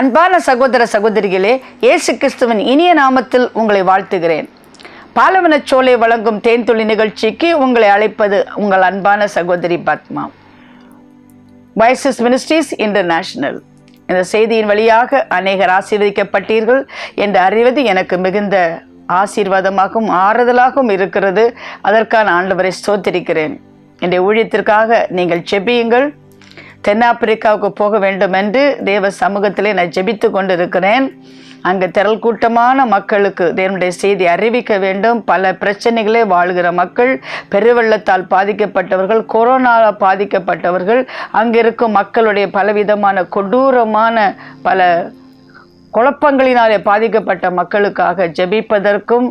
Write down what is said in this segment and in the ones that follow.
அன்பான சகோதர சகோதரிகளே, இயேசு கிறிஸ்துவின் இனிய நாமத்தில் உங்களை வாழ்த்துகிறேன். பாலவனச்சோலை வழங்கும் தேன்துளி நிகழ்ச்சிக்கு உங்களை அழைப்பது உங்கள் அன்பான சகோதரி பத்மா. Vices ministries international. இந்த செய்தியின் வழியாக அநேகர் ஆசீர்வதிக்கப்பட்டீர்கள் என்று அறிவது எனக்கு மிகுந்த ஆசீர்வாதமாகவும் ஆறுதலாகவும் இருக்கிறது. அதற்கான ஆண்டவரை ஸ்தோத்திரிக்கிறேன். இந்த ஊழியத்திற்காக நீங்கள் ஜெபியுங்கள். தென்னாப்பிரிக்காவுக்கு போக வேண்டும் என்று தேவ சமூகத்திலே நான் ஜெபித்து கொண்டிருக்கிறேன். அங்கு திரள் கூட்டமான மக்களுக்கு தேவனுடைய செய்தி அறிவிக்க வேண்டும். பல பிரச்சனைகளே வாழ்கிற மக்கள், பெருவெள்ளத்தால் பாதிக்கப்பட்டவர்கள், கொரோனாவால் பாதிக்கப்பட்டவர்கள், அங்கிருக்கும் மக்களுடைய பலவிதமான கொடூரமான பல குழப்பங்களினாலே பாதிக்கப்பட்ட மக்களுக்காக ஜெபிப்பதற்கும்,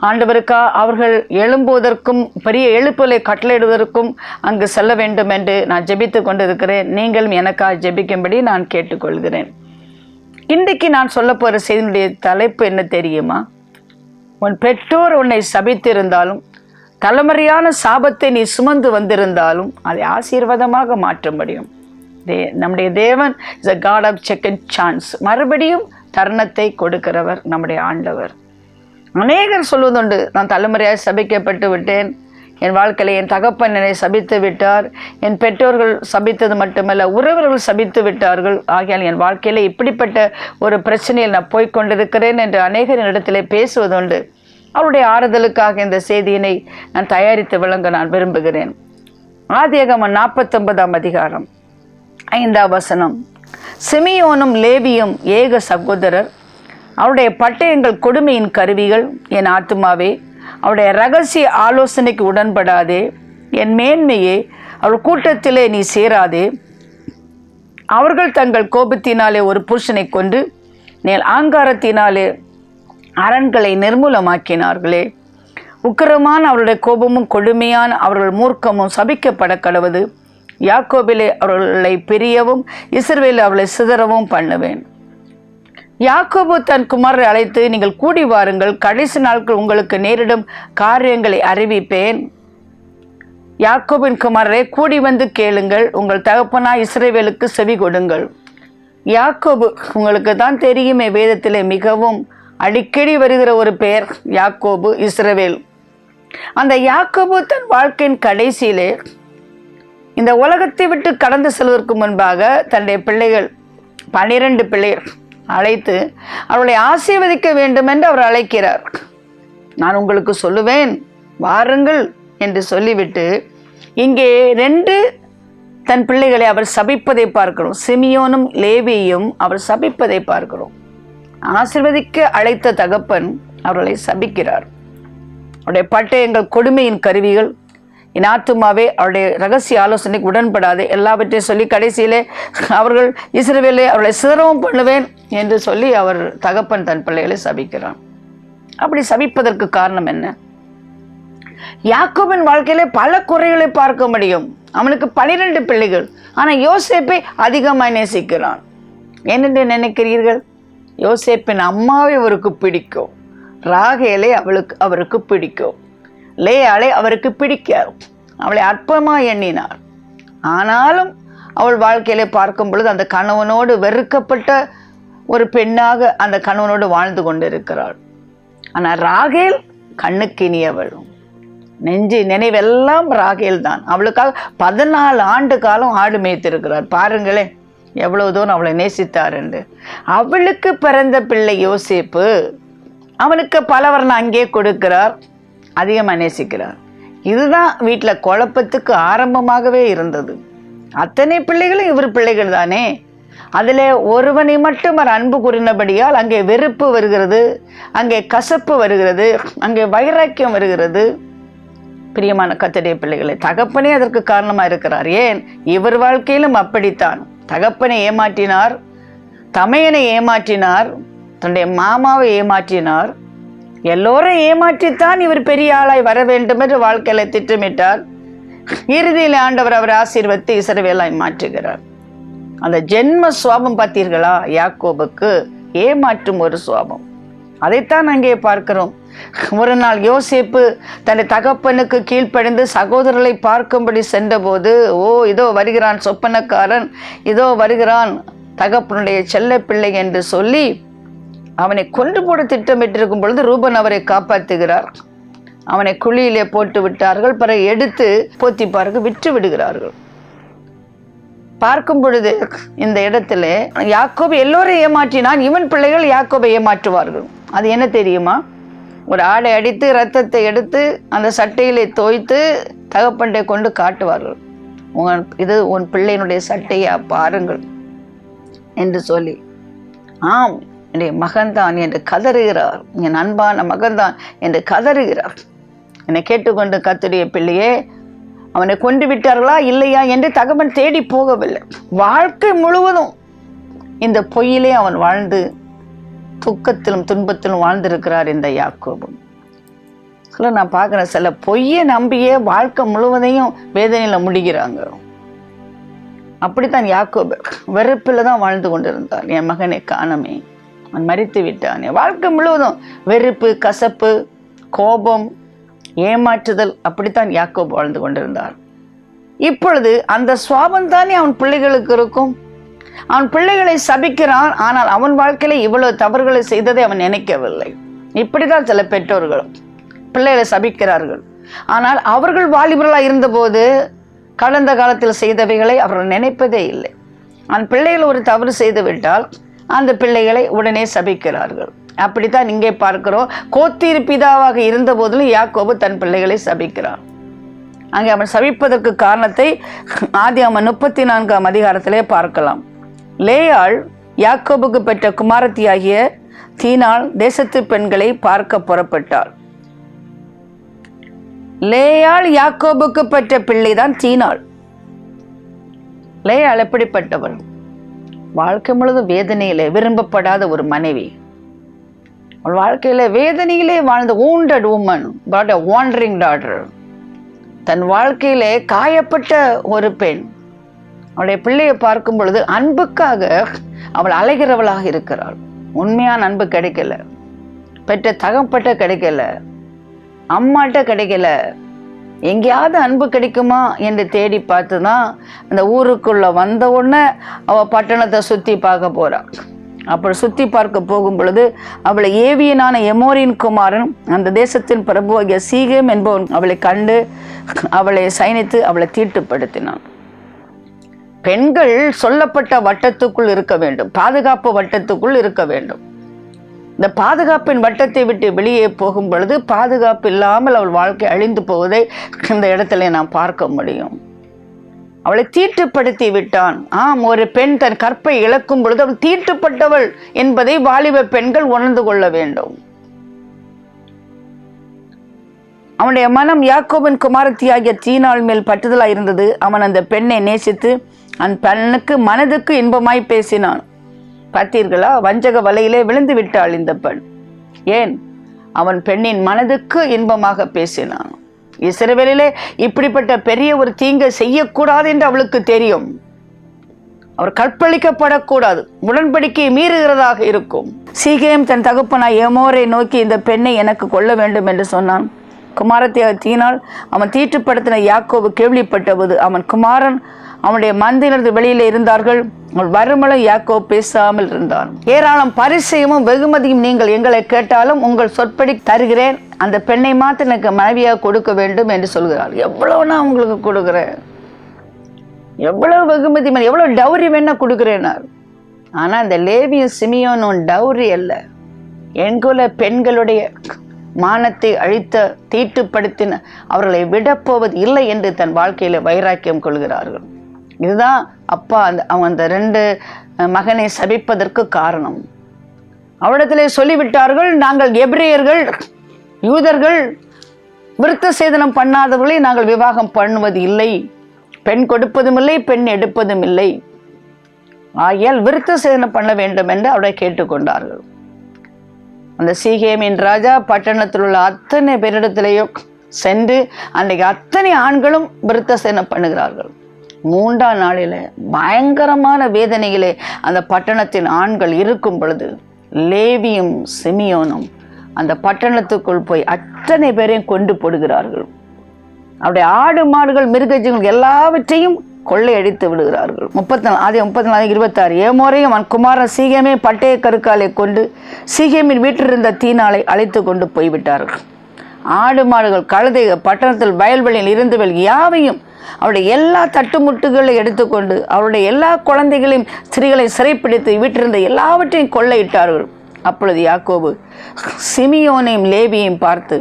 ஆண்டவருக்காக அவர்கள் எழும்புவதற்கும், பெரிய எழுப்புதலை கட்டளையிடுவதற்கும் அங்கு செல்ல வேண்டும் என்று நான் ஜெபித்து கொண்டிருக்கிறேன். நீங்களும் எனக்காக ஜெபிக்கும்படி நான் கேட்டுக்கொள்கிறேன். இன்றைக்கு நான் சொல்ல போகிற செய்தியினுடைய தலைப்பு என்ன தெரியுமா? உன் பெற்றோர் உன்னை சபித்திருந்தாலும், தலைமுறையான சாபத்தை நீ சுமந்து வந்திருந்தாலும் அதை ஆசீர்வாதமாக மாற்ற முடியும். நம்முடைய தேவன் is a God of second chance. மறுபடியும் தருணத்தை கொடுக்கிறவர் நம்முடைய ஆண்டவர். அநேகர் சொல்வதுண்டு, நான் தலைமுறையாக சபிக்கப்பட்டு விட்டேன், என் வாழ்க்கையில் என் தகப்பன் என்னை சபித்து விட்டார், என் பெற்றோர்கள் சபித்தது மட்டுமல்ல உறவினர்கள் சபித்து விட்டார்கள், ஆகையால் என் வாழ்க்கையில் இப்படிப்பட்ட ஒரு பிரச்சனையில் நான் போய்கொண்டிருக்கிறேன் என்று அநேகர் இடத்திலே பேசுவதுண்டு. அவருடைய ஆறுதலுக்காக இந்த செய்தியினை நான் தயாரித்து வழங்க நான் விரும்புகிறேன். ஆதியாகமம் 49ஆம் அதிகாரம் 5ஆம் வசனம். சிமியோனும் லேவியும் ஏக சகோதரர், அவருடைய பட்டயங்கள் கொடுமையின் கருவிகள். என் ஆத்துமாவே, அவருடைய இரகசிய ஆலோசனைக்கு உடன்படாதே. என் மேன்மையே, அவர் கூட்டத்திலே நீ சேராதே. அவர்கள் தங்கள் கோபத்தினாலே ஒரு புருஷனை கொண்டு நேல் ஆங்காரத்தினாலே அரண்களை நிர்மூலமாக்கினார்களே. உக்கிரமான அவருடைய கோபமும் கொடுமையான அவர்கள் மூர்க்கமும் சபிக்கப்பட கடவது. யாக்கோபிலே அவர்களை பிரியவும் இஸ்ரவேலில் அவளை சிதறவும் பண்ணுவேன். யாக்கோபு தன் குமாரரை அழைத்து, நீங்கள் கூடி வாருங்கள், கடைசி நாட்கள் உங்களுக்கு நேரிடும் காரியங்களை அறிவிப்பேன். யாக்கோபின் குமாரரை கூடி வந்து கேளுங்கள், உங்கள் தகப்பனா இஸ்ரவேலுக்கு செவி கொடுங்கள். யாக்கோபு உங்களுக்கு தான் தெரியுமே, வேதத்திலே மிகவும் அடிக்கடி வருகிற ஒரு பெயர் யாக்கோபு, இஸ்ரவேல். அந்த யாக்கோபு தன் வாழ்க்கையின் கடைசியிலே இந்த உலகத்தை விட்டு கடந்து செல்வதற்கு முன்பாக தன்னுடைய பிள்ளைகள் 12 பிள்ளைகள் அழைத்து அவர்களை ஆசீர்வதிக்க வேண்டும் என்று அவர் அழைக்கிறார். நான் உங்களுக்கு சொல்லுவேன் வாருங்கள் என்று சொல்லிவிட்டு இங்கே 2 தன் பிள்ளைகளை அவர் சபிப்பதை பார்க்கிறோம். சிமியோனும் லேவியும் அவர் சபிப்பதை பார்க்கிறோம். ஆசீர்வதிக்க அழைத்த தகப்பன் அவர்களை சபிக்கிறார். அவருடைய பட்டயங்கள் கொடுமையின் கருவிகள். என் ஆத்துமாவே, அவருடைய ரகசிய ஆலோசனைக்கு உடன்படாதே. எல்லாவற்றையும் சொல்லி கடைசியிலே அவர்கள் இஸ்ரவேலை அவர்களை சிதறவும் பண்ணுவேன் என்று சொல்லி அவர் தகப்பன் தன் பிள்ளைகளை சபிக்கிறான். அப்படி சபிப்பதற்கு காரணம் என்ன? யாக்கோபின் வாழ்க்கையிலே பல குறைகளை பார்க்க முடியும். அவனுக்கு 12 பிள்ளைகள், ஆனால் யோசேப்பை அதிகமாக நேசிக்கிறான். என்னென்று நினைக்கிறீர்கள்? யோசேப்பின் அம்மாவை அவருக்கு பிடிக்கும், ராகேலை அவருக்கு பிடிக்கும், லேயாளை அவருக்கு பிடிக்காது. அவளை அற்பமாக எண்ணினார். ஆனாலும் அவள் வாழ்க்கையிலே பார்க்கும் பொழுது அந்த கணவனோடு வெறுக்கப்பட்ட ஒரு பெண்ணாக அந்த கணவனோடு வாழ்ந்து கொண்டிருக்கிறாள். ஆனால் ராகேல் கண்ணுக்கு இனியவள். நினைவெல்லாம் ராகேல் தான். அவளுக்காக 14 ஆண்டு காலம் ஆடு மேய்த்திருக்கிறார். பாருங்களேன் எவ்வளவு தூரம் அவளை நேசித்தார் என்று. அவளுக்கு பிறந்த பிள்ளை யோசேப்பு, அவனுக்கு பலவர்ணம் அங்கே கொடுக்கிறார், அதிகமாக நேசிக்கிறார். இதுதான் வீட்டில் குழப்பத்துக்கு ஆரம்பமாகவே இருந்தது. அத்தனை பிள்ளைகளும் இவர் பிள்ளைகள் தானே. அதில் ஒருவனை மட்டும் அவர் அன்பு கூறினபடியால் அங்கே வெறுப்பு வருகிறது, அங்கே கசப்பு வருகிறது, அங்கே வைராக்கியம் வருகிறது. பிரியமான கர்த்தருடைய பிள்ளைகளை, தகப்பனே அதற்கு காரணமாக இருக்கிறார். ஏன்? இவர் வாழ்க்கையிலும் அப்படித்தான். தகப்பனை ஏமாற்றினார், தமையனை ஏமாற்றினார், தன்னுடைய மாமாவை ஏமாற்றினார். எல்லோரும் ஏமாற்றித்தான் இவர் பெரிய ஆளாய் வர வேண்டும் என்று வாழ்க்கையில் திட்டமிட்டார். இறுதியில் ஆண்டவர் அவரை ஆசீர்வதித்து இஸ்ரவேலாய் மாற்றுகிறார். அந்த ஜென்ம சுவாபம் பார்த்தீர்களா? யாக்கோபுக்கு ஏமாற்றும் ஒரு சுவாபம். அதைத்தான் அங்கே பார்க்கிறோம். ஒரு நாள் யோசேப்பு தன்னை தகப்பனுக்கு கீழ்ப்படிந்து சகோதரர்களை பார்க்கும்படி சென்றபோது, இதோ வருகிறான் சொப்பனக்காரன், இதோ வருகிறான் தகப்பனுடைய செல்ல பிள்ளை என்று சொல்லி அவனை கொன்று போட திட்டமிட்டிருக்கும் பொழுது ரூபன் அவரை காப்பாற்றுகிறார். அவனை குழியிலே போட்டு விட்டார்கள். பிறகு எடுத்து போத்திபாருக்கு விற்று விடுகிறார்கள். பார்க்கும் பொழுது இந்த இடத்துல யாக்கோபு எல்லோரையும் ஏமாற்றினான். இவன் பிள்ளைகள் யாக்கோபை ஏமாற்றுவார்கள். அது என்ன தெரியுமா? ஒரு ஆடை அடித்து ரத்தத்தை எடுத்து அந்த சட்டையிலே தோய்த்து தகப்பண்டை கொண்டு காட்டுவார்கள். இது உன் பிள்ளையினுடைய சட்டையா பாருங்கள் என்று சொல்லி, ஆம் என்னுடைய மகன்தான் என்று கதறுகிறார். என் அன்பான மகன்தான் என்று கதறுகிறார். என்னை கேட்டுக்கொண்டு கர்த்தருடைய பிள்ளையே, அவனை கொண்டு விட்டார்களா இல்லையா என்று தகவன் தேடி போகவில்லை. வாழ்க்கை முழுவதும் இந்த பொய்யிலே அவன் வாழ்ந்து துக்கத்திலும் துன்பத்திலும் வாழ்ந்திருக்கிறார் இந்த யாக்கோபு. நான் பார்க்கிறேன், சில பொய்யை நம்பியே வாழ்க்கை முழுவதையும் வேதனையில முடிகிறாங்க. அப்படித்தான் யாக்கோபு வெறுப்பில் தான் வாழ்ந்து கொண்டிருந்தார். என் மகனை காணமே, அவன் மரித்து விட்டானே. வாழ்க்கை முழுவதும் வெறுப்பு, கசப்பு, கோபம், ஏமாற்றுதல், அப்படித்தான் யாக்கோபு வாழ்ந்து கொண்டிருந்தார். இப்பொழுது அந்த சுவாபம் தானே அவன் பிள்ளைகளுக்கு இருக்கும். அவன் பிள்ளைகளை சபிக்கிறான். ஆனால் அவன் வாழ்க்கையில இவ்வளவு தவறுகளை செய்ததை அவன் நினைக்கவில்லை. இப்படிதான் சில பெற்றோர்களும் பிள்ளைகளை சபிக்கிறார்கள். ஆனால் அவர்கள் வாலிபர்களாக இருந்தபோது கடந்த காலத்தில் செய்தவைகளை அவர்கள் நினைப்பதே இல்லை. அவன் பிள்ளைகள் ஒரு தவறு செய்து விட்டால் அந்த பிள்ளைகளை உடனே சபிக்கிறார்கள். அப்படித்தான் இங்கே பார்க்கிறோம். கோத்திரு பிதாவாக இருந்த போதிலும் யாக்கோபு தன் பிள்ளைகளை சபிக்கிறான். அங்கே அவன் சபிப்பதற்கு காரணத்தை ஆதியாகமம் 34ஆம் அதிகாரத்திலே பார்க்கலாம். லேயாள் யாக்கோபுக்கு பெற்ற குமாரத்தியாகிய தீனாள் தேசத்து பெண்களை பார்க்க புறப்பட்டாள். லேயாள் யாக்கோபுக்கு பெற்ற பிள்ளைதான் தீனாள். லேயாள் எப்படிப்பட்டவள்? வாழ்க்கை முழுவதும் வேதனையிலே விரும்பப்படாத ஒரு மனைவி. அவள் வாழ்க்கையில வேதனையிலே வாழ்ந்த wounded woman, but a wandering daughter. தன் வாழ்க்கையிலே காயப்பட்ட ஒரு பெண். அவளுடைய பிள்ளையை பார்க்கும் பொழுது அன்புக்காக அவள் அலைகிறவளாக இருக்கிறாள். உண்மையான அன்பு கிடைக்கல, பெற்ற தகப்பட்ட கிடைக்கல, அம்மாட்ட கிடைக்கல. எங்கேயாவது அன்பு கிடைக்குமா என்று தேடி பார்த்துதான் அந்த ஊருக்குள்ள வந்த உடனே அவள் பட்டணத்தை சுற்றி பார்க்க போறாள். அப்படி சுற்றி பார்க்க போகும் பொழுது அவளை ஏவியனான எமோரின் குமாரன், அந்த தேசத்தின் பிரபுவாகிய சீகேம் என்பவன் அவளை கண்டு அவளை சைனித்து அவளை தீட்டுப்படுத்தினான். பெண்கள் சொல்லப்பட்ட வட்டத்துக்குள் இருக்க வேண்டும், பாதுகாப்பு வட்டத்துக்குள் இருக்க வேண்டும். இந்த பாதுகாப்பின் வட்டத்தை விட்டு வெளியே போகும் பொழுது பாதுகாப்பு இல்லாமல் அவள் வாழ்க்கை அழிந்து போவதை இந்த இடத்துல நாம் பார்க்க முடியும். அவளை தீட்டுப்படுத்தி விட்டான். ஆம், ஒரு பெண் தன் கற்பை இழக்கும் பொழுது அவள் தீட்டுப்பட்டவள் என்பதை வாலிப பெண்கள் உணர்ந்து கொள்ள வேண்டும். அவனுடைய மனம் யாக்கோபின் குமாரத்தியாகிய தீனாள் மேல் பற்றுதலாய் இருந்தது. அவன் அந்த பெண்ணை நேசித்து அந்த பெண்ணுக்கு மனதுக்கு இன்பமாய் பேசினான். பார்த்தீர்களா, வஞ்சக வலையிலே விழுந்து விட்டாள் இந்த பெண். ஏன்? அவன் பெண்ணின் மனதுக்கு இன்பமாக பேசினான். இஸ்ரவேலிலே இப்படிப்பட்ட பெரிய ஒரு தீங்கை செய்யக்கூடாது என்று அவளுக்கு தெரியும். அவர் கற்பழிக்கப்படக்கூடாது, உடன்படிக்கை மீறுகிறதாக இருக்கும். சீகேம் தன் தகப்பனாய் எமோரை நோக்கி இந்த பெண்ணை எனக்கு கொள்ள வேண்டும் என்று சொன்னான். குமாரத்தியாக தீனாள் அவன் தீட்டுப்படுத்தின யாக்கோபு கேள்விப்பட்டபோது அவன் குமாரன் அவனுடைய மந்திலிருந்து வெளியிலே இருந்தார்கள். அவள் வருமளம் யாக்கோபு பேசாமல் இருந்தான். ஏராளம் பரிசையும் வெகுமதியும் நீங்கள் எங்களை கேட்டாலும் உங்கள் சொற்படி தருகிறேன், அந்த பெண்ணை மாத்திரம் எனக்கு மனைவியாக கொடுக்க வேண்டும் என்று சொல்கிறாள். எவ்வளவுனா உங்களுக்கு கொடுக்குறேன், எவ்வளவு வெகுமதி, எவ்வளவு டவுரி வேணா கொடுக்குறேனார். ஆனா இந்த லேவியும் சிமியோனும் டவுரி அல்ல, என்குல பெண்களுடைய மானத்தை அழித்த தீட்டுப்படுத்தின அவர்களை விடப்போவது இல்லை என்று தன் வாழ்க்கையில வைராக்கியம் கொள்கிறார்கள். இதுதான் அப்பா அவன் அந்த 2 மகனை சபிப்பதற்கு காரணம். அவரிடத்திலே சொல்லிவிட்டார்கள், நாங்கள் எபிரேயர்கள், யூதர்கள், விருத்த சேதனம் பண்ணாதவர்களை நாங்கள் விவாகம் பண்ணுவது இல்லை, பெண் கொடுப்பதும் இல்லை, பெண் எடுப்பதும் இல்லை, ஆகையால் விருத்த சேதனம் பண்ண வேண்டும் என்று அவரை கேட்டுக்கொண்டார்கள். அந்த சீகேமின் ராஜா பட்டணத்தில் உள்ள அத்தனை பேரிடத்திலேயும் சென்று அன்றைக்கு அத்தனை ஆண்களும் விருத்த சேதனம் பண்ணுகிறார்கள். 3ஆம் நாளில பயங்கரமான வேதனையிலே அந்த பட்டணத்தின் ஆண்கள் இருக்கும் பொழுது லேவியும் சிமியோனும் அந்த பட்டணத்துக்குள் போய் அத்தனை பேரையும் கொண்டு போடுகிறார்கள். அவருடைய ஆடு மாடுகள் மிருகஜீவங்கள் எல்லாவற்றையும் கொள்ளையடித்து விடுகிறார்கள். 34 ஏமோரையும் அவன் குமாரன் சீகேமே பட்டய கருக்காலை கொண்டு சீகேமின் வீட்டிலிருந்த தீனாலை அழைத்து கொண்டு போய்விட்டார்கள். ஆடு மாடுகள் கழுதைகள் பட்டணத்தில் வயல்வெளியில் இருந்தவள் யாவையும் அவருடைய எல்லா தட்டுமுட்டுகளை எடுத்துக்கொண்டு அவருடைய எல்லா குழந்தைகளையும் ஸ்திரீகளை சிறைப்பிடித்து வீட்டிலிருந்த எல்லாவற்றையும் கொள்ளையிட்டார்கள். அப்பொழுது யாக்கோபு சிமியோனையும் லேவியையும் பார்த்து,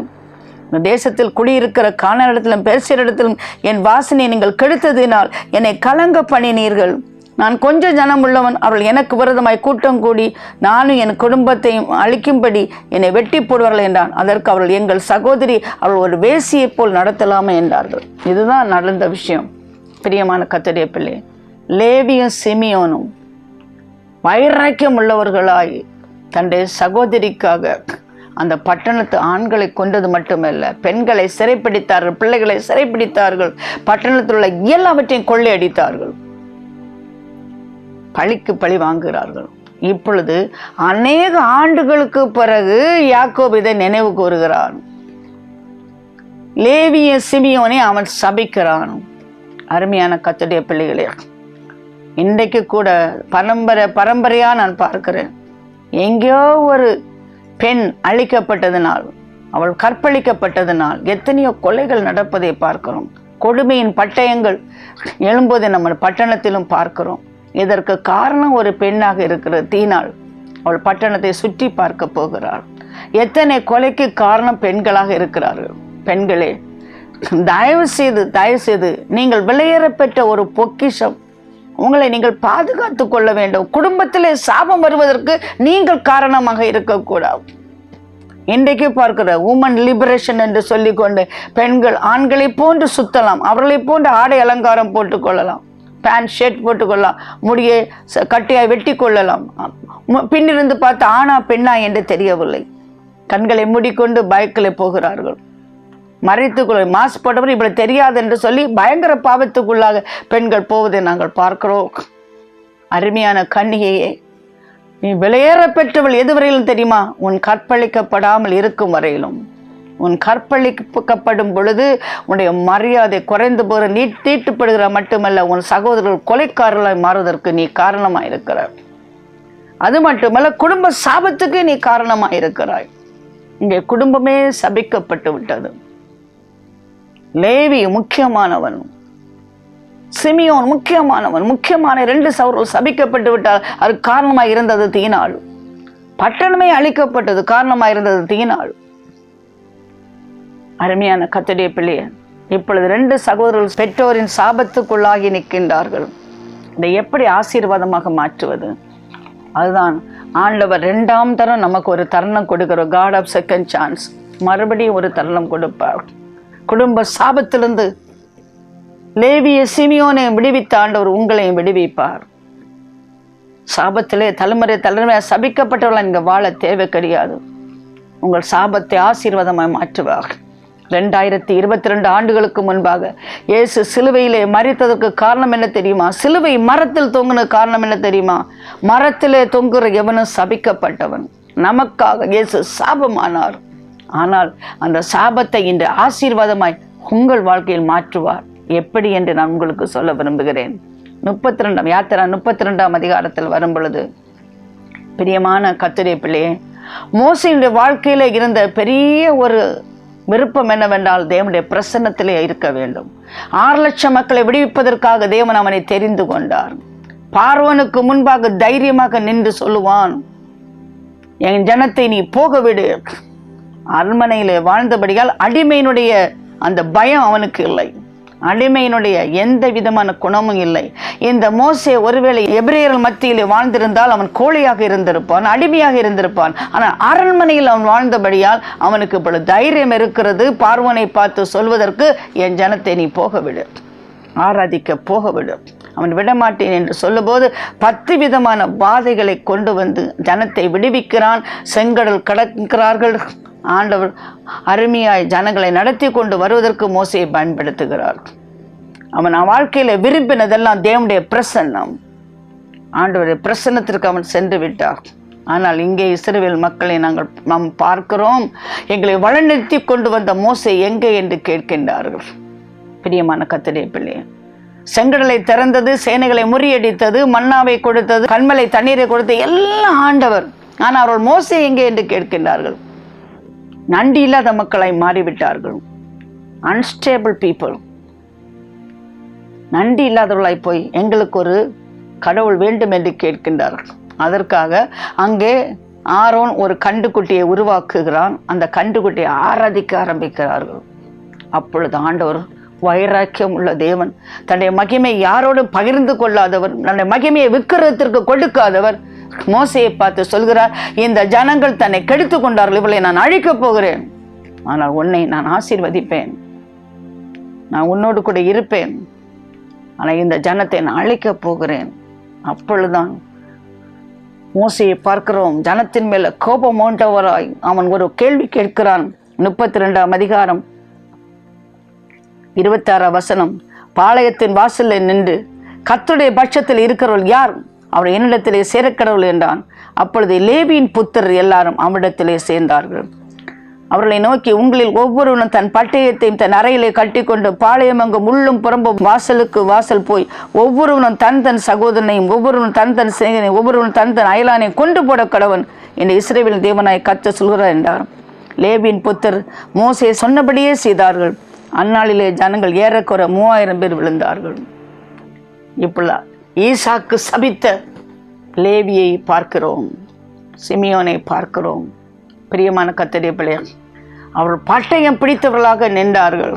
இந்த தேசத்தில் குடியிருக்கிற கானானிடத்திலும் பெர்சியரிடத்திலும் என் வாசனை நீங்கள் கெடுத்ததினால் என்னை கலங்க பண்ணினீர்கள். நான் கொஞ்சம் ஜனம் உள்ளவன், அவர்கள் எனக்கு விரோதமாய் கூட்டம் கூடி நானும் என் குடும்பத்தையும் அழிக்கும்படி என்னை வெட்டி போடுவார்கள் என்றான். அதற்கு அவர்கள், எங்கள் சகோதரி அவள் ஒரு வேசியைப் போல் நடத்தலாமே என்றார்கள். இதுதான் நடந்த விஷயம். பிரியமான கர்த்தருடைய பிள்ளை, லேவியும் சிமியோனும் வைராக்கியம் உள்ளவர்களாய் தன்னுடைய சகோதரிக்காக அந்த பட்டணத்து ஆண்களை கொண்டது மட்டுமல்ல, பெண்களை சிறைப்பிடித்தார்கள், பிள்ளைகளை சிறைப்பிடித்தார்கள், பட்டணத்தில் உள்ள எல்லாவற்றையும் கொள்ளையடித்தார்கள், பழிக்கு பழி வாங்குகிறார்கள். இப்பொழுது அநேக ஆண்டுகளுக்கு பிறகு யாக்கோபு இதை நினைவு கூறுகிறான். லேவிய சிமியோனை அவன் சபிக்கிறான். அருமையான கர்த்தருடைய பிள்ளைகளே, இன்றைக்கு கூட பரம்பரையா நான் பார்க்கிறேன், எங்கேயோ ஒரு பெண் அழிக்கப்பட்டதனால், அவள் கற்பழிக்கப்பட்டதனால் எத்தனையோ கொலைகள் நடப்பதை பார்க்கிறோம். கொடுமையின் பட்டயங்கள் எழும்போதை நம்ம பட்டணத்திலும் பார்க்கிறோம். இதற்கு காரணம் ஒரு பெண்ணாக இருக்கிற தீனாள். அவள் பட்டணத்தை சுற்றி பார்க்க போகிறாள். எத்தனை கொலைக்கு காரணம் பெண்களாக இருக்கிறார்கள். பெண்களே, தயவு செய்து நீங்கள் விலையேற பெற்ற ஒரு பொக்கிஷம், உங்களை நீங்கள் பாதுகாத்து கொள்ள வேண்டும். குடும்பத்திலே சாபம் வருவதற்கு நீங்கள் காரணமாக இருக்கக்கூடாது. இன்றைக்கு பார்க்கிற உமன் லிபரேஷன் என்று சொல்லிக்கொண்டு பெண்கள் ஆண்களை போன்று சுத்தலாம், அவர்களை போன்று ஆடை அலங்காரம் போட்டுக்கொள்ளலாம், பேண்ட் ஷர்ட் போட்டுக்கொள்ளலாம், முடியை கட்டியாய் வெட்டி கொள்ளலாம். பின்னிருந்து பார்த்து ஆணா பெண்ணா என்று தெரியவில்லை. கண்களை மூடிக்கொண்டு பைக்கில் போகிறார்கள். மறைத்துக்கொள்ள மாஸ்க் போட்டவர் இப்படி தெரியாது என்று சொல்லி பயங்கர பாவத்துக்குள்ளாக பெண்கள் போவதை நாங்கள் பார்க்கிறோம். அருமையான கன்னிகையே, நீ விலையேற பெற்றவள் எதுவரையிலும் தெரியுமா? உன் கற்பழிக்கப்படாமல் இருக்கும் வரையிலும். உன் கற்பழிக்கப்படும் பொழுது உன்னுடைய மரியாதை குறைந்து போகிற, நீ தீட்டுப்படுகிற மட்டுமல்ல, உன் சகோதரர்கள் கொலைக்காரர்களாய் மாறுவதற்கு நீ காரணமாக இருக்கிறாய். அது மட்டுமல்ல, குடும்ப சாபத்துக்கு நீ காரணமாக இருக்கிறாய். இங்கே குடும்பமே சபிக்கப்பட்டு விட்டது. லேவி முக்கியமானவன், சிமியோன் முக்கியமானவன், முக்கியமான 2 சகோதரர்கள் சபிக்கப்பட்டு விட்டால் அதுக்கு காரணமாக இருந்தது தீனாள். பட்டணமே அழிக்கப்பட்டது காரணமாக இருந்தது தீனாள். அருமையான கர்த்தருடைய பிள்ளையே, இப்பொழுது 2 சகோதரர்கள் பெற்றோரின் சாபத்துக்குள்ளாகி நிற்கின்றார்கள். இதை எப்படி ஆசீர்வாதமாக மாற்றுவது? அதுதான் ஆண்டவர் 2ஆம் தரம் நமக்கு ஒரு தருணம் கொடுக்கிறோம். God of second chance. மறுபடியும் ஒரு தருணம் கொடுப்பார். குடும்ப சாபத்திலிருந்து லேவிய சிமியோனை விடுவித்த ஆண்டவர் உங்களையும் விடுவிப்பார். சாபத்திலே தலைமுறையாக சபிக்கப்பட்டவர்கள் இங்கே வாழ தேவை கிடையாது. உங்கள் சாபத்தை ஆசீர்வாதமாய் மாற்றுவார். 2022 ஆண்டுகளுக்கு முன்பாக இயேசு சிலுவையிலே மரித்ததற்கு காரணம் என்ன தெரியுமா? சிலுவை மரத்தில் தொங்குன காரணம் என்ன தெரியுமா? மரத்திலே தொங்குற எவனும் சபிக்கப்பட்டவன். நமக்காக இயேசு சாபமானார். ஆனால் அந்த சாபத்தை இன்று ஆசீர்வாதமாய் உங்கள் வாழ்க்கையில் மாற்றுவார். எப்படி என்று நான் உங்களுக்கு சொல்ல விரும்புகிறேன். 32 யாத்திரா 32ஆம் அதிகாரத்தில் வரும் பொழுது, பிரியமான கர்த்தருடைய பிள்ளையே, மோசேயுடைய வாழ்க்கையில இருந்த பெரிய ஒரு விருப்பம் என்னவென்றால் தேவனுடைய பிரசன்னத்திலே இருக்க வேண்டும். 6 லட்சம் மக்களை விடுவிப்பதற்காக தேவன் அவனை தெரிந்து கொண்டார். பார்வோனுக்கு முன்பாக தைரியமாக நின்று சொல்லுவான், என் ஜனத்தை நீ போக விடு. அரண்மனையிலே வாழ்ந்தபடியால் அடிமையினுடைய அந்த பயம் அவனுக்கு இல்லை. அடிமையினுடைய எந்த விதமான குணமும் இல்லை. இந்த மோசே ஒருவேளை எபிரேயர்கள் மத்தியிலே வாழ்ந்திருந்தால் அவன் கோழையாக இருந்திருப்பான், அடிமையாக இருந்திருப்பான். ஆனால் அரண்மனையில் அவன் வாழ்ந்தபடியால் அவனுக்கு இப்பொழுது தைரியம் இருக்கிறது. பார்வோனை பார்த்து சொல்வதற்கு, என் ஜனத்தை நீ போக விடு, ஆராதிக்க போக விடு. அவன் விடமாட்டேன் என்று சொல்லும்போது 10 விதமான வாதைகளை கொண்டு வந்து ஜனத்தை விடுவிக்கிறான். செங்கடல் கடக்கிறார்கள். ஆண்டவர் அருமையாய் ஜனங்களை நடத்தி கொண்டு வருவதற்கு மோசையை பயன்படுத்துகிறார். அவன் வாழ்க்கையில விரும்பினதெல்லாம் தேவனுடைய பிரசன்னம். ஆண்டவருடைய பிரசன்னத்திற்கு அவன் சென்று விட்டார். ஆனால் இங்கே இஸ்ரவேல் மக்களை நாம் பார்க்கிறோம், எங்களை வழிநடத்தி கொண்டு வந்த மோசே எங்கே என்று கேட்கின்றார்கள். பிரியமான கர்த்தருடைய பிள்ளையே, செங்கடலை திறந்தது, சேனைகளை முறியடித்தது, மன்னாவை கொடுத்தது, கண்மலை தண்ணீரை கொடுத்தது எல்லாம் ஆண்டவர். ஆனால் அவர்கள் மோசே எங்கே என்று கேட்கின்றார்கள். நன்றி இல்லாத மக்களாய் மாறிவிட்டார்கள். அன்ஸ்டேபிள் பீப்புள், நன்றி இல்லாதவர்களாய் போய் எங்களுக்கு ஒரு கடவுள் வேண்டும் என்று கேட்கின்றார்கள். அதற்காக அங்கே ஆரோன் ஒரு கண்டுக்குட்டியை உருவாக்குகிறான். அந்த கண்டுக்குட்டியை ஆராதிக்க ஆரம்பிக்கிறார்கள். அப்பொழுது ஆண்டவர் வைராக்கியம் உள்ள தேவன், தன்னுடைய மகிமை யாரோடு பகிர்ந்து கொள்ளாதவர், தன்னுடைய மகிமையை விக்கிரகத்திற்கு கொடுக்காதவர், மோசையை பார்த்து சொல்கிறார், இந்த ஜனங்கள் தன்னை கெடுத்து கொண்டார்கள், இவளை நான் அழிக்கப் போகிறேன், ஆனால் உன்னை நான் ஆசீர்வதிப்பேன், நான் உன்னோடு கூட இருப்பேன், ஆனால் இந்த ஜனத்தை நான் அழிக்கப் போகிறேன். அப்பொழுதுதான் மோசையை பார்க்கிறோம், ஜனத்தின் மேல கோபம் மூண்டவராய் அவன் ஒரு கேள்வி கேட்கிறான். 32ஆம் அதிகாரம் 26ஆம் வசனம், பாளையத்தின் வாசலில் நின்று கர்த்தருடைய பட்சத்தில் இருக்கிறவள் யார், அவர் என்னிடத்திலே சேரக்கடவுள் என்றான். அப்பொழுது லேவியின் புத்திரர் எல்லாரும் அவரிடத்திலே சேர்ந்தார்கள். அவர்களை நோக்கி, உங்களில் ஒவ்வொருவனும் தன் பட்டயத்தையும் தன் அறையிலே கட்டிக்கொண்டு பாளையம் அங்கு முள்ளும் புறம்பும் வாசலுக்கு வாசல் போய் ஒவ்வொருவனும் தன் தன் சகோதரனையும் ஒவ்வொருவனும் தன் தன் சேகனையும் ஒவ்வொருவனும் தன் தன் அயலானையும் கொண்டு போட கடவன் என்று இஸ்ரவேலின் தேவனாய் கர்த்தர் சொல்கிறார் என்றார். லேவியின் புத்தர் மோசே சொன்னபடியே செய்தார்கள். அந்நாளிலே ஜனங்கள் ஏறக்குற 3000 பேர் விழுந்தார்கள். இப்பொழுது ஈசாக்கு சபித்த லேவியை பார்க்கிறோம், சிமியோனை பார்க்கிறோம். பிரியமான கர்த்தருடைய பிள்ளைகள், அவர்கள் பட்டயம் பிடித்தவர்களாக நின்றார்கள்.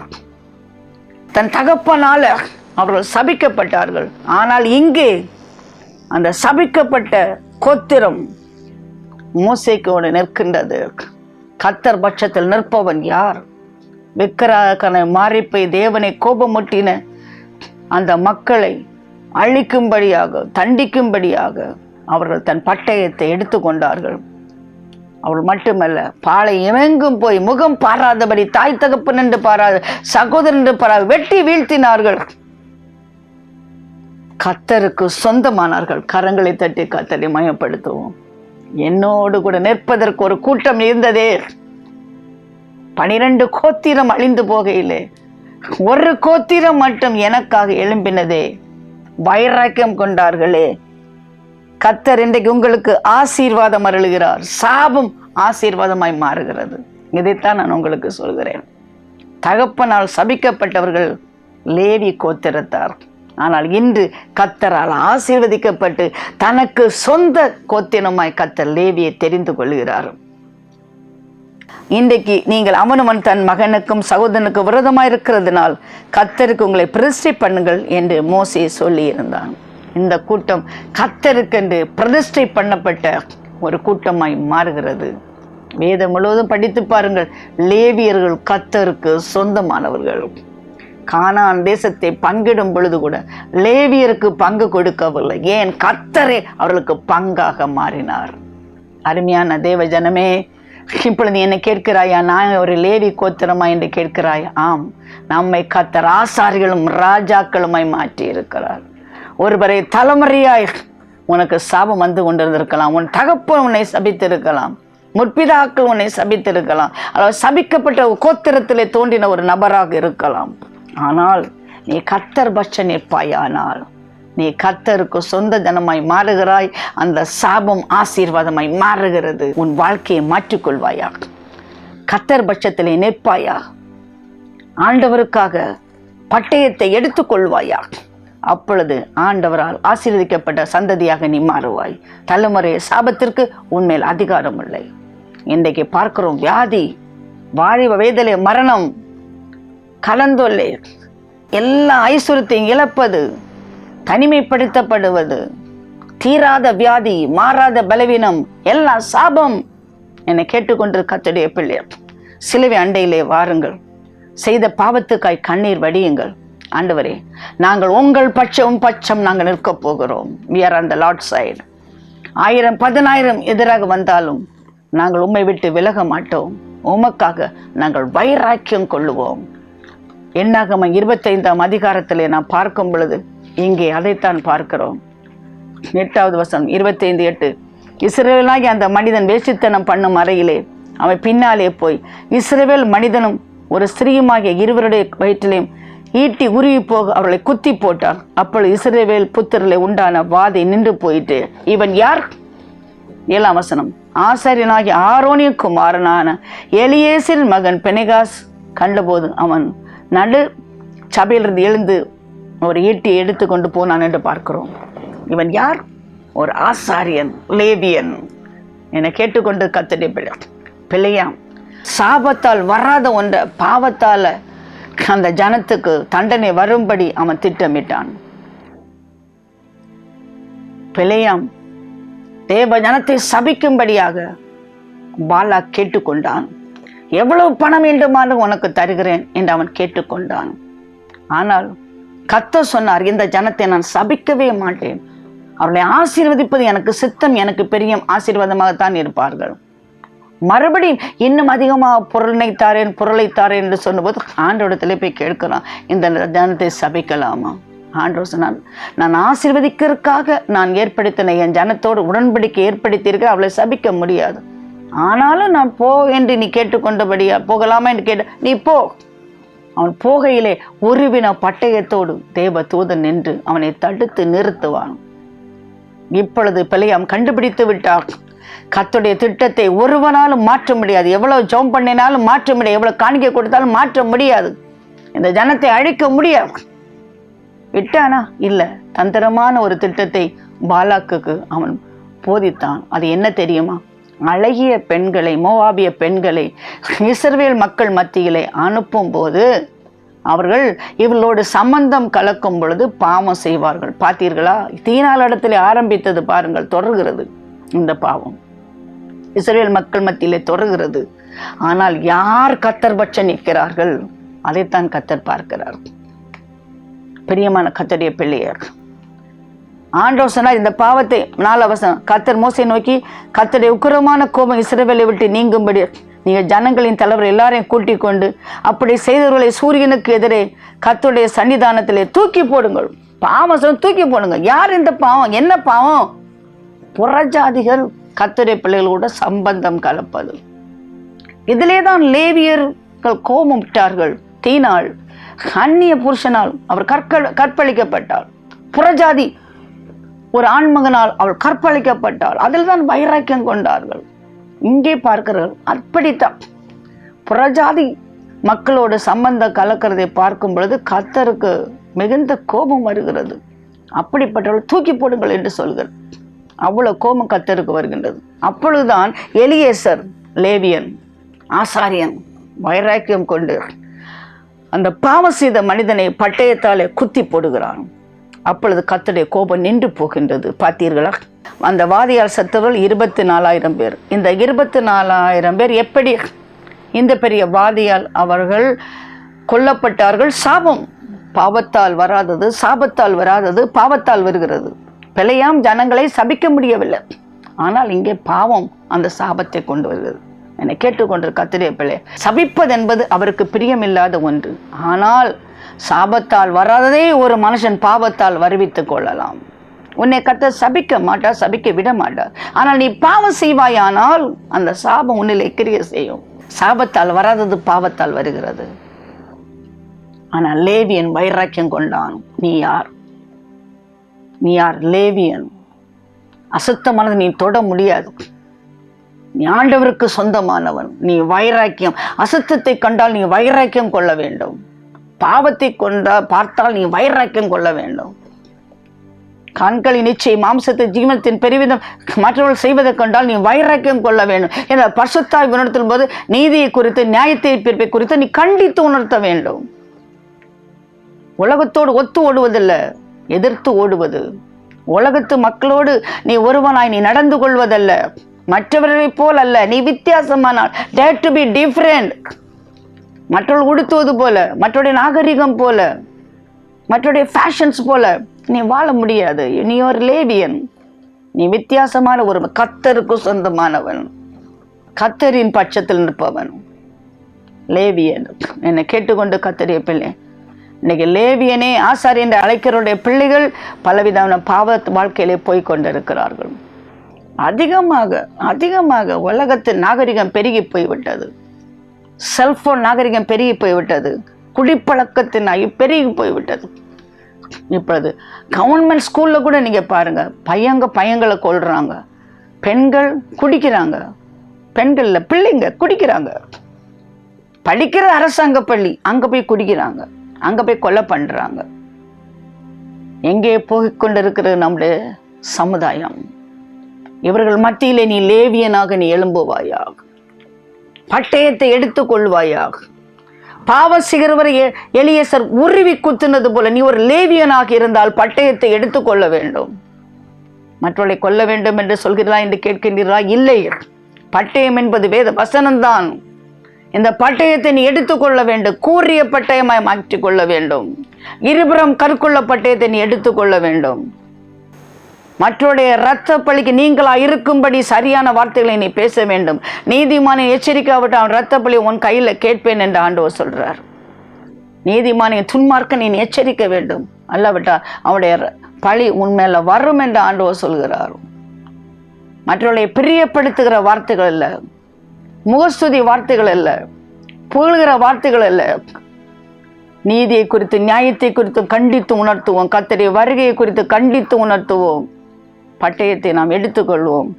தன் தகப்பனால அவர்கள் சபிக்கப்பட்டார்கள். ஆனால் இங்கே அந்த சபிக்கப்பட்ட கோத்திரம் மோசேக்கோடு நிற்கின்றது. கர்த்தர் பட்சத்தில் நிற்பவன் யார்? விக்கிரகனை மாறிப்போய் தேவனை கோபமுட்டின அந்த மக்களை அழிக்கும்படியாக தண்டிக்கும்படியாக அவர்கள் தன் பட்டயத்தை எடுத்துக்கொண்டார்கள். அவள் மட்டுமல்ல, பாலை எங்கும் போய் முகம் பாராதபடி, தாய் தகப்பன் என்று பாராது, சகோதரன் என்று பாராது வெட்டி வீழ்த்தினார்கள். கர்த்தருக்கு சொந்தமானார்கள். கரங்களை தட்டி கர்த்தரை மயப்படுத்துவோம். என்னோடு கூட நிற்பதற்கு ஒரு கூட்டம் இருந்ததே. 12 கோத்திரம் அழிந்து போகையிலே ஒரு கோத்திரம் மட்டும் எனக்காக எழும்பினதே. வைராக்கியம் கொண்டார்களே. கர்த்தர் இன்றைக்கு உங்களுக்கு ஆசீர்வாதம் அருளுகிறார். சாபம் ஆசீர்வாதமாய் மாறுகிறது. இதைத்தான் நான் உங்களுக்கு சொல்கிறேன். தகப்பனால் சபிக்கப்பட்டவர்கள் லேவி கோத்திரத்தார். ஆனால் இன்று கர்த்தரால் ஆசீர்வதிக்கப்பட்டு தனக்கு சொந்த கோத்திரமாய் கர்த்தர் லேவியை தெரிந்து கொள்கிறார். இன்றைக்கு நீங்கள் அவனவன் தன் மகனுக்கும் சகோதரனுக்கு விரோதமாய் இருக்கிறதுனால் கர்த்தருக்கு உங்களை பிரதிஷ்டை பண்ணுங்கள் என்று மோசே சொல்லி இருந்தான். இந்த கூட்டம் கர்த்தருக்கென்று பிரதிஷ்டை பண்ணப்பட்ட ஒரு கூட்டமாய் மாறுகிறது. வேதம் முழுவதும் படித்து பாருங்கள். லேவியர்கள் கர்த்தருக்கு சொந்தமானவர்கள். கானான் தேசத்தை பங்கிடும் பொழுது கூட லேவியருக்கு பங்கு கொடுக்கவில்லை. ஏன்? கர்த்தரே அவர்களுக்கு பங்காக மாறினார். அருமையான தேவ ஜனமே, இப்பொழுது என்னை கேட்கிறாயா, நான் ஒரு லேவி கோத்திரமா என்று கேட்கிறாய்? ஆம், நம்மை கர்த்தர் ஆசாரிகளும் ராஜாக்களுமாய் மாற்றி இருக்கிறார். ஒருவரை தலைமுறையாய் உனக்கு சாபம் வந்து கொண்டிருந்திருக்கலாம். உன் தகப்பன் உன்னை சபித்திருக்கலாம், முற்பிதாக்கள் உன்னை சபித்திருக்கலாம், அல்லது சபிக்கப்பட்ட கோத்திரத்திலே தோன்றின ஒரு நபராக இருக்கலாம். ஆனால் நீ கர்த்தர் பட்ச நிற்பாயானால் நீ கர்த்தருக்கு சொந்த ஜனமாய் மாறுகிறாய். அந்த சாபம் ஆசீர்வாதமாய் மாறுகிறது. உன் வாழ்க்கையை மாற்றிக்கொள்வாயா? கர்த்தர் பட்சத்திலே நிற்பாயா? ஆண்டவருக்காக பட்டயத்தை எடுத்துக்கொள்வாயா? அப்பொழுது ஆண்டவரால் ஆசீர்வதிக்கப்பட்ட சந்ததியாக நீ மாறுவாய். தலைமுறை சாபத்திற்கு உன்மேல் அதிகாரம் இல்லை. இன்றைக்கு பார்க்கிறோம், வியாதி, வாழிவ வேதனை, மரணம், கலந்தொல்லை, எல்லா ஐஸ்வர்யத்தையும் இழப்பது, தனிமைப்படுத்தப்படுவது, தீராத வியாதி, மாறாத பலவீனம், எல்லா சாபம். என்னை கேட்டுக்கொண்டு கர்த்தருடைய பிள்ளையர், சிலுவை அண்டையிலே வாருங்கள். செய்த பாவத்துக்காய் கண்ணீர் வடியுங்கள். ஆண்டவரே, நாங்கள் உங்கள் பட்சம் நாங்கள் நிற்க போகிறோம். we are on the Lord's side. 1000 10,000 எதிராக வந்தாலும் நாங்கள் உம்மை விட்டு விலக மாட்டோம். உமக்காக நாங்கள் வைராக்கியம் கொள்ளுவோம். என்னாகமம் 25ஆம் அதிகாரத்திலே நாம் பார்க்கும் பொழுது இங்கே அதைத்தான் பார்க்கிறோம். 8வது வசனம் 25:8, இஸ்ரவேலாகி அந்த மனிதன் வேசித்தனம் பண்ணும் அறையிலே அவன் பின்னாலே போய் இஸ்ரவேல் மனிதனும் ஒரு ஸ்திரீயுமாகிய இருவருடைய வயிற்றிலையும் ஈட்டி உருவி போக அவர்களை குத்தி போட்டான். அப்பொழுது இஸ்ரவேல் புத்திரர்களை உண்டான வாதை நின்று போயிட்டு. இவன் யார்? 7ஆம் வசனம். ஆசாரியனாகிய ஆரோனின் குமாரனான எலியேசரின் மகன் பெனெகாஸ் கண்டபோது அவன் நடு சபையிலிருந்து எழுந்து ஒரு ஈட்டியை எடுத்து கொண்டு போனான் என்று பார்க்கிறோம். இவன் யார்? ஒரு ஆசாரியன், லேவியன். என்னை கேட்டுக்கொண்டு கர்த்தருடைய பிள்ளையாம். சாபத்தால் வராத ஒன்றை பாவத்தால் அந்த ஜனத்துக்கு தண்டனை வரும்படி அவன் திட்டமிட்டான். பிள்ளையாம் தேவ ஜனத்தை சபிக்கும்படியாக பாலா கேட்டுக்கொண்டான். எவ்வளவு பணம் வேண்டுமானாலும் உனக்கு தருகிறேன் என்று அவன் கேட்டுக்கொண்டான். ஆனால் கர்த்தர் சொன்னார், இந்த ஜனத்தை நான் சபிக்கவே மாட்டேன், அவர்களை ஆசீர்வதிப்பது எனக்கு சித்தம், எனக்கு பெரிய ஆசீர்வாதமாகத்தான் இருப்பார்கள். மறுபடியும் இன்னும் அதிகமாக பொருளை தாரேன் என்று சொன்னபோது ஆண்டவரிடத்திலே போய் கேட்கிறான், இந்த ஜனத்தை சபிக்கலாமா? ஆண்டவர் சொன்னான், நான் ஆசீர்வதிக்கிறதுக்காக நான் ஏற்படுத்தின என் ஜனத்தோடு உடன்படிக்கை ஏற்படுத்தியிருக்க, அவளை சபிக்க முடியாது. ஆனாலும் நான் போ என்று நீ கேட்டுக்கொண்டபடியா, போகலாமா என்று கேட்ட, நீ போ. அவன் போகையிலே உருவின பட்டயத்தோடு தேவ தூதன் நின்று அவனை தடுத்து நிறுத்துவான். இப்பொழுது பிள்ளையாம் கண்டுபிடித்து விட்டார், கர்த்தருடைய திட்டத்தை ஒருவனாலும் மாற்ற முடியாது. எவ்வளவு ஜெபம் பண்ணினாலும் மாற்ற முடியாது, எவ்வளவு காணிக்கை கொடுத்தாலும் மாற்ற முடியாது. இந்த ஜனத்தை அழிக்க முடியாது. விட்டானா? இல்லை. தந்திரமான ஒரு திட்டத்தை பாலாக்குக்கு அவன் போதித்தான். அது என்ன தெரியுமா? அழகிய பெண்களை, மோவாபிய பெண்களை இஸ்ரவேல் மக்கள் மத்தியிலே அனுப்பும் போது அவர்கள் இவர்களோடு சம்பந்தம் கலக்கும் பொழுது பாவம் செய்வார்கள். பார்த்தீர்களா? தீனால் இடத்திலே ஆரம்பித்தது பாருங்கள், தொடர்கிறது. இந்த பாவம் இஸ்ரவேல் மக்கள் மத்தியிலே தொடர்கிறது. ஆனால் யார் கர்த்தர் பட்சம் நிற்கிறார்கள், அதைத்தான் கர்த்தர் பார்க்கிறார். பிரியமான கர்த்தருடைய பிள்ளையர், ஆண்டவர் சொன்னார், இந்த பாவத்தை 4 வசனம், கர்த்தர் மோசையை நோக்கி, கர்த்தருடைய உக்கிரமான கோபம் இஸ்ரவேலை விட்டு நீங்கும்படி நீங்கள் ஜனங்களின் தலைவர் எல்லாரையும் கூட்டிக் கொண்டு அப்படி செய்தவர்களை சூரியனுக்கு எதிரே கர்த்தருடைய சன்னிதானத்திலே தூக்கி போடுங்கள். பாவம் சொல்ல தூக்கி போடுங்க. யார் இந்த பாவம்? என்ன பாவம்? புறஜாதிகள் கர்த்தருடைய பிள்ளைகளோட சம்பந்தம் கலப்பது. இதிலே தான் லேவியர்கள் கோபம் விட்டார்கள். தீனாள் அந்நிய புருஷனால் அவர் கற்பழிக்கப்பட்டாள். புறஜாதி ஒரு ஆண்மகனால் அவள் கற்பழிக்கப்பட்டாள். அதில் தான் வைராக்கியம் கொண்டார்கள். இங்கே பார்க்கிறார்கள், அப்படித்தான் புறஜாதி மக்களோட சம்பந்தம் கலக்கிறதை பார்க்கும் பொழுது கர்த்தருக்கு மிகுந்த கோபம் வருகிறது. அப்படிப்பட்டவள் தூக்கி போடுங்கள் என்று சொல்கிறார். அவ்வளவு கோபம் கர்த்தருக்கு வருகின்றது. அப்பொழுதுதான் எலியேசர் லேவியன் ஆசாரியன் வைராக்கியம் கொண்டு அந்த பாவம் செய்த மனிதனை பட்டயத்தாலே குத்தி போடுகிறான். அப்பொழுது கர்த்தருடைய கோபம் நின்று போகின்றது. பார்த்தீர்களா? அந்த வாதியால் செத்தவர்கள் 24,000 பேர். இந்த 24,000 பேர் எப்படி இந்த பெரிய வாதியால் அவர்கள் கொல்லப்பட்டார்கள்? சாபம் பாவத்தால் வராதது, சாபத்தால் வராதது, பாவத்தால் வருகிறது. பிழையாம் ஜனங்களை சபிக்க முடியவில்லை. ஆனால் இங்கே பாவம் அந்த சாபத்தை கொண்டு வருகிறது. என்னை கேட்டுக்கொண்டிருக்க கர்த்தருடைய பிள்ளை, சபிப்பது என்பது அவருக்கு பிரியமில்லாத ஒன்று. ஆனால் சாபத்தால் வராததே ஒரு மனுஷன் பாவத்தால் வருவித்துக் கொள்ளலாம். உன்னை கர்த்தர் சபிக்க மாட்டார், சபிக்க விட மாட்டார். ஆனால் நீ பாவம் செய்வாயானால் அந்த சாபம் உன்னிலே கிரிய செய்யும். சாபத்தால் வராதது பாவத்தால் வருகிறது. ஆனால் லேவியன் வைராக்கியம் கொண்டான். நீ யார்? நீ யார்? லேவியன். அசுத்தமானது நீ தொட முடியாது. நீ ஆண்டவருக்கு சொந்தமானவன். நீ வைராக்கியம், அசுத்தத்தை கண்டால் நீ வைராக்கியம் கொள்ள வேண்டும். பாவத்தை பார்த்தால் நீ வைராக்கியம் கொள்ள வேண்டும். கண்களின் நிச்சய மாம்சத்தை ஜீவனத்தின் பெருவிதம் மற்றவர்கள் செய்வதை கண்டால் நீ வைராக்கியம் கொள்ள வேண்டும். என்ற பரிசுத்தாய் உணர்த்தும் போது நீதியை குறித்து, நியாயத்தை பிறப்பை குறித்து நீ கண்டித்து உணர்த்த வேண்டும். உலகத்தோடு ஒத்து ஓடுவதில்லை, எதிர்த்து ஓடுவது. உலகத்து மக்களோடு நீ ஒருவனாய் நீ நடந்து கொள்வதல்ல, மற்றவர்களை போல் அல்ல. நீ வித்தியாசமானால் dare to be different. மற்றவர்கள் உடுத்துவது போல, மற்றவருடைய நாகரிகம் போல, மற்றவருடைய ஃபேஷன்ஸ் போல நீ வாழ முடியாது. நீ ஒரு லேவியன். நீ வித்தியாசமான ஒரு கர்த்தருக்கு சொந்தமானவன், கர்த்தரின் பட்சத்தில் நிற்பவன், லேவியன். என்னை கேட்டுக்கொண்டு கர்த்தருடைய பிள்ளை, இன்னைக்கு லேவியனே ஆசாரி என்று அழைக்கிறவருடைய பிள்ளைகள் பலவிதமான பாவ வாழ்க்கையிலே போய் கொண்டிருக்கிறார்கள். அதிகமாக அதிகமாக உலகத்தின் நாகரிகம் பெருகி போய்விட்டது. செல்போன் நாகரிகம் பெருகி போய்விட்டது. குடிப்பழக்கத்தினாய் பெருகி போய்விட்டது. இப்பொழுது கவர்மெண்ட் ஸ்கூல்ல கூட நீங்க பாருங்க, பையங்களை கொல்றாங்க, பெண்கள் குடிக்கிறாங்க, பெண்கள் இல்ல பிள்ளைங்க குடிக்கிறாங்க. படிக்கிற அரசாங்க பள்ளி, அங்க போய் குடிக்கிறாங்க, அங்க போய் கொலை பண்றாங்க. எங்கே போய்கொண்டிருக்கிறது நம்முடைய சமுதாயம்? இவர்கள் மத்தியிலே நீ லேவியனாக நீ எழும்புவாயாக, பட்டயத்தை எடுத்துக் கொள்வாயாக. பாவம் செய்கிறவரை எலியேசர் உருவி குத்துனது போல நீ ஒரு லேவியனாக இருந்தால் பட்டயத்தை எடுத்துக்கொள்ள வேண்டும். மற்றவர்களை கொல்ல வேண்டும் என்று சொல்கிறதா என்று கேட்கின்றீர்களா? இல்லை, பட்டயம் என்பது வேத வசனம்தான். இந்த பட்டயத்தை நீ எடுத்துக்கொள்ள வேண்டும், கூறிய பட்டயமாய் மாற்றிக்கொள்ள வேண்டும். இருபுறம் கற்குள்ள பட்டயத்தை நீ எடுத்துக்கொள்ள வேண்டும். மற்றவருடைய இரத்த பழிக்கு நீங்களா இருக்கும்படி சரியான வார்த்தைகளை நீ பேச வேண்டும். நீதிமானை எச்சரிக்காவிட்டு அவன் இரத்த பழி உன் கையில கேட்பேன் என்று ஆண்டவர் சொல்றார். நீதிமானை துன்மார்க்க நீ எச்சரிக்க வேண்டும், அல்லாவிட்டா அவனுடைய பழி உன்மேல வரும் என்று ஆண்டவர் சொல்கிறார். மற்றவர்களை பிரியப்படுத்துகிற வார்த்தைகள் அல்ல, முகஸ்துதி வார்த்தைகள் அல்ல, புகழ்கிற வார்த்தைகள் அல்ல. நீதியை குறித்து நியாயத்தை குறித்து கண்டித்து உணர்த்துவோம். கர்த்தருடைய வருகையை குறித்து கண்டித்து உணர்த்துவோம். பட்டயத்தை நாம் எடுத்துக்கொள்வோம்.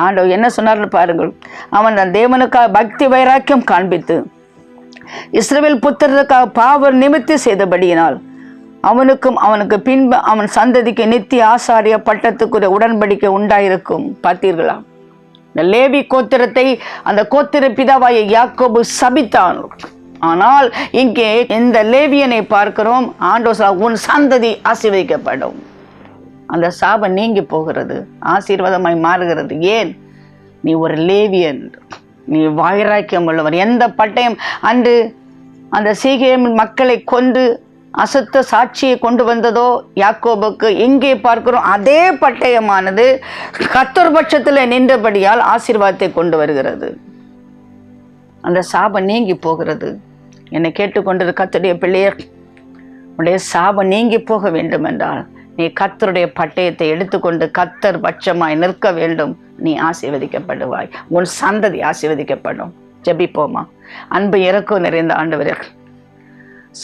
ஆண்டவர் என்ன சொன்னார்னு பாருங்கள். அவன் தன் தேவனுக்காக பக்தி வைராக்கியம் காண்பித்து இஸ்ரவேல் புத்திரருக்காக பாவ நிமித்தி செய்தபடியினால் அவனுக்கும் அவனுக்கு பின்பு அவன் சந்ததிக்கு நித்திய ஆசாரிய பட்டத்துக்குரிய உடன்படிக்கை உண்டாயிருக்கும். பார்த்தீர்களா? இந்த லேவி கோத்திரத்தை அந்த கோத்திர பிதாவாய யாக்கோபு சபித்தான். ஆனால் இங்கே இந்த லேவியனை பார்க்கிறோம். ஆண்டவர் உன் சந்ததி ஆசீர்வதிக்கப்படும். அந்த சாபம் நீங்கி போகிறது, ஆசீர்வாதமாய் மாறுகிறது. ஏன்? நீ ஒரு லேவியன், நீ வைராக்கியம் உள்ளவர். எந்த பட்டயம் அன்று அந்த சீகேம் மக்களை கொண்டு அசுத்த சாட்சியை கொண்டு வந்ததோ யாக்கோபுக்கு, இங்கே பார்க்கிறோம் அதே பட்டயமானது கர்த்தர் பட்சத்தில் நின்றபடியால் ஆசீர்வாதத்தை கொண்டு வருகிறது. அந்த சாபம் நீங்கி போகிறது. என்னை கேட்டுக்கொண்டிருக்கிற கர்த்தருடைய பிள்ளையர், உடைய சாபம் நீங்கி போக வேண்டும் என்றால் நீ கர்த்தருடைய பட்டயத்தை எடுத்துக்கொண்டு கர்த்தர் பட்சமாய் நிற்க வேண்டும். நீ ஆசீர்வதிக்கப்படுவாய், உன் சந்ததி ஆசீர்வதிக்கப்படும். ஜெபிப்போமா? அன்பு இறக்கம் நிறைந்த ஆண்டவரே,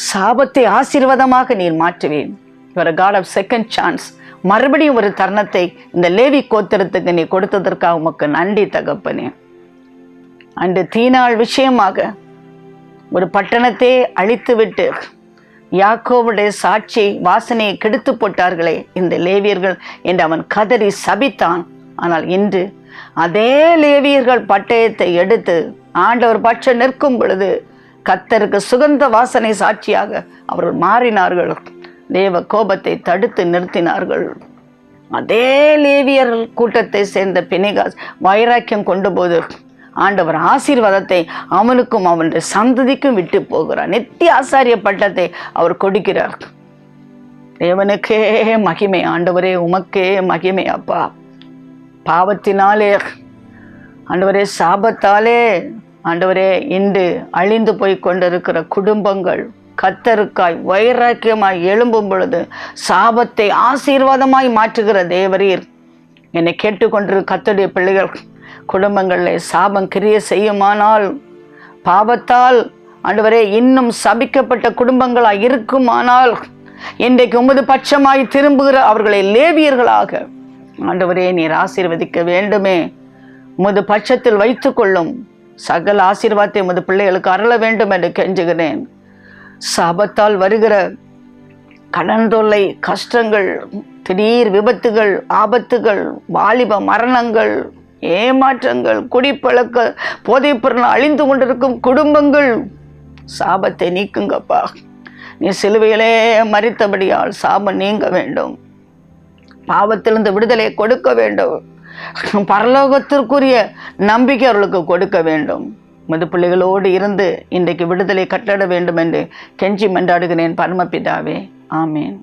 சாபத்தை ஆசீர்வாதமாக நீர் மாற்றுவேன். Your God of second chance. மறுபடியும் ஒரு தருணத்தை இந்த லேவி கோத்திரத்துக்கு நீ கொடுத்ததற்காக உமக்கு நன்றி தகப்பனே. அன்று தீனாள் விஷயமாக ஒரு பட்டணத்தை அழித்துவிட்டு யாக்கோவுடைய சாட்சி வாசனையை கெடுத்து போட்டார்களே இந்த லேவியர்கள் என்று அவன் கதறி சபித்தான். ஆனால் இன்று அதே லேவியர்கள் பட்டயத்தை எடுத்து ஆண்டவர் பட்சம் நிற்கும் பொழுது கர்த்தருக்கு சுகந்த வாசனை சாட்சியாக அவர்கள் மாறினார்கள். தேவ கோபத்தை தடுத்து நிறுத்தினார்கள். அதே லேவியர்கள் கூட்டத்தை சேர்ந்த பினெகாஸ் வைராக்கியம் கொண்டு போது ஆண்டவர் ஆசீர்வாதத்தை அவனுக்கும் அவனுடைய சந்ததிக்கும் விட்டு போகிறார். நித்திய ஆசாரிய பட்டத்தை அவர் கொடுக்கிறார். தேவனுக்கே மகிமை. ஆண்டவரே உமக்கே மகிமை. அப்பா, பாவத்தினாலே ஆண்டவரே, சாபத்தாலே ஆண்டவரே, இன்று அழிந்து போய் கொண்டிருக்கிற குடும்பங்கள் கர்த்தருக்காய் வைராக்கியமாய் எழும்பும் பொழுது சாபத்தை ஆசீர்வாதமாய் மாற்றுகிற தேவரீர், என்னை கேட்டுக்கொண்டிருக்கிற கர்த்தருடைய பிள்ளைகள் குடும்பங்களில் சாபம் கிரிய செய்யுமானால், பாவத்தால் ஆண்டவரே இன்னும் சபிக்கப்பட்ட குடும்பங்களாய் இருக்குமானால், இன்றைக்கு உமது பட்சமாய் திரும்புகிற அவர்களை லேவியர்களாக ஆண்டவரே நீர் ஆசீர்வதிக்க வேண்டுமே. உமது பட்சத்தில் வைத்துக் கொள்ளும் சகல ஆசீர்வாதத்தை உமது பிள்ளைகளுக்கு அருள வேண்டும் என்று கெஞ்சுகிறேன். சாபத்தால் வருகிற கடன் தொல்லை, கஷ்டங்கள், திடீர் விபத்துகள், ஆபத்துகள், வாலிப மரணங்கள், ஏமாற்றங்கள், குடிப்பழக்க, போதைப்பொருள் அழிந்து கொண்டிருக்கும் குடும்பங்கள், சாபத்தை நீக்குங்கப்பா. நீ சிலுவையிலே மரித்தபடியால் சாபம் நீங்க வேண்டும். பாவத்திலிருந்து விடுதலை கொடுக்க வேண்டும். பரலோகத்திற்குரிய நம்பிக்கை அவர்களுக்கு கொடுக்க வேண்டும். மது பிள்ளைகளோடு இருந்து இன்றைக்கு விடுதலை கட்டட வேண்டும் என்று கெஞ்சி மன்றாடுகிறேன் பரமபிதாவே. ஆமேன்.